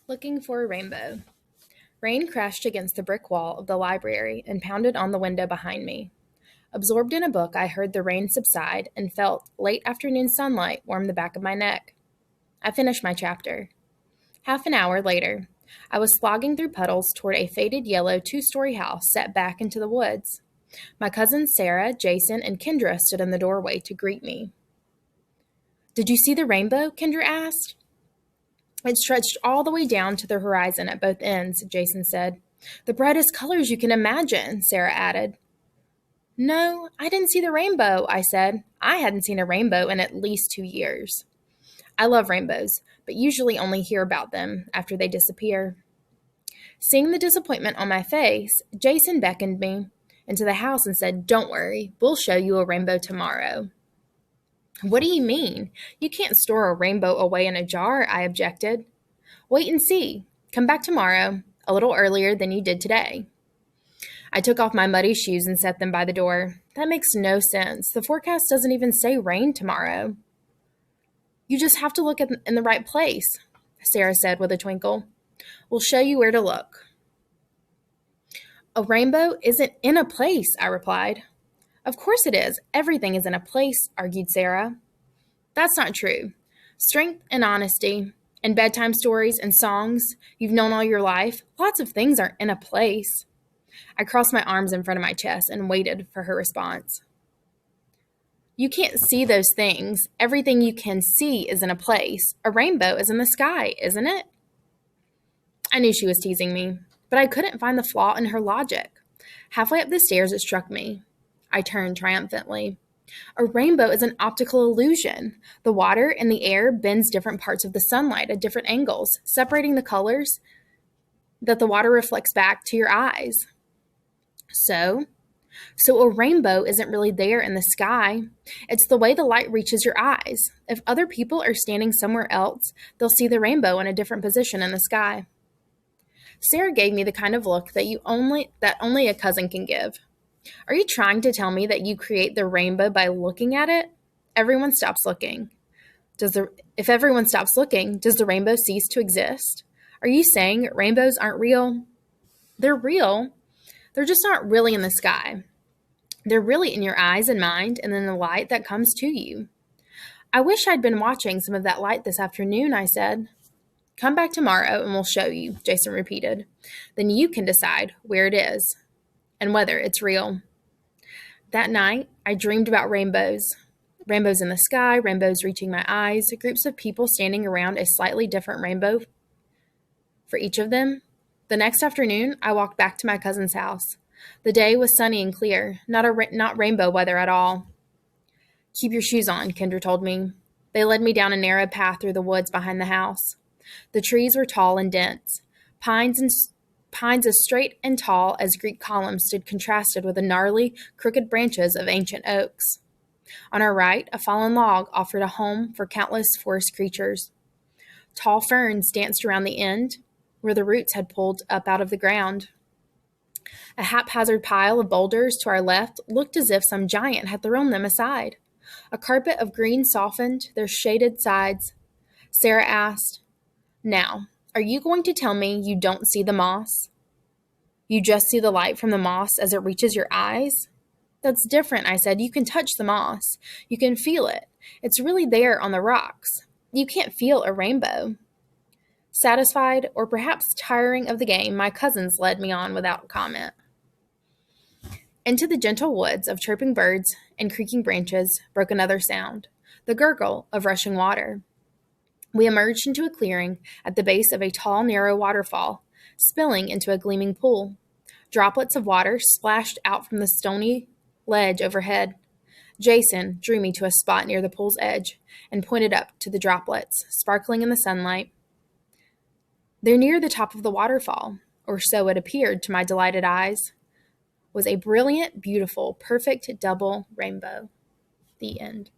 Looking for a rainbow. Rain crashed against the brick wall of the library and pounded on the window behind me. Absorbed in a book, I heard the rain subside and felt late afternoon sunlight warm the back of my neck. I finished my chapter. Half an hour later, I was slogging through puddles toward a faded yellow two-story house set back into the woods. My cousins Sarah, Jason, and Kendra stood in the doorway to greet me. "Did you see the rainbow?" Kendra asked. "It stretched all the way down to the horizon at both ends," Jason said. "The brightest colors you can imagine," Sarah added. "No, I didn't see the rainbow," I said. I hadn't seen a rainbow in at least 2 years. I love rainbows, but usually only hear about them after they disappear. Seeing the disappointment on my face, Jason beckoned me into the house and said, "Don't worry, we'll show you a rainbow tomorrow." "What do you mean? You can't store a rainbow away in a jar," I objected. "Wait and see. Come back tomorrow, a little earlier than you did today." I took off my muddy shoes and set them by the door. That makes no sense. The forecast doesn't even say rain tomorrow. "You just have to look in the right place," Sarah said with a twinkle. "We'll show you where to look." "A rainbow isn't in a place," I replied. "Of course it is. Everything is in a place," argued Sarah. "That's not true. Strength and honesty, and bedtime stories and songs you've known all your life, lots of things are in a place." I crossed my arms in front of my chest and waited for her response. "You can't see those things. Everything you can see is in a place. A rainbow is in the sky, isn't it?" I knew she was teasing me, but I couldn't find the flaw in her logic. Halfway up the stairs, it struck me. I turned triumphantly. A rainbow is an optical illusion. The water and the air bends different parts of the sunlight at different angles, separating the colors that the water reflects back to your eyes. So a rainbow isn't really there in the sky. It's the way the light reaches your eyes. If other people are standing somewhere else, they'll see the rainbow in a different position in the sky. Sarah gave me the kind of look that only a cousin can give. "Are you trying to tell me that you create the rainbow by looking at it? Everyone stops looking. If everyone stops looking, does the rainbow cease to exist? Are you saying rainbows aren't real?" "They're real. They're just not really in the sky. They're really in your eyes and mind and in the light that comes to you." "I wish I'd been watching some of that light this afternoon," I said. "Come back tomorrow and we'll show you," Jason repeated. "Then you can decide where it is and whether it's real." That night, I dreamed about rainbows. Rainbows in the sky, rainbows reaching my eyes, groups of people standing around a slightly different rainbow for each of them. The next afternoon, I walked back to my cousin's house. The day was sunny and clear, not rainbow weather at all. "Keep your shoes on," Kendra told me. They led me down a narrow path through the woods behind the house. The trees were tall and dense. Pines as straight and tall as Greek columns stood contrasted with the gnarly, crooked branches of ancient oaks. On our right, a fallen log offered a home for countless forest creatures. Tall ferns danced around the end, where the roots had pulled up out of the ground. A haphazard pile of boulders to our left looked as if some giant had thrown them aside. A carpet of green softened their shaded sides. Sarah asked, "Now, are you going to tell me you don't see the moss? You just see the light from the moss as it reaches your eyes?" "That's different," I said. "You can touch the moss. You can feel it. It's really there on the rocks. You can't feel a rainbow." Satisfied, or perhaps tiring of the game, my cousins led me on without comment. Into the gentle woods of chirping birds and creaking branches broke another sound, the gurgle of rushing water. We emerged into a clearing at the base of a tall, narrow waterfall, spilling into a gleaming pool. Droplets of water splashed out from the stony ledge overhead. Jason drew me to a spot near the pool's edge and pointed up to the droplets, sparkling in the sunlight. There near the top of the waterfall, or so it appeared to my delighted eyes, was a brilliant, beautiful, perfect double rainbow. The end.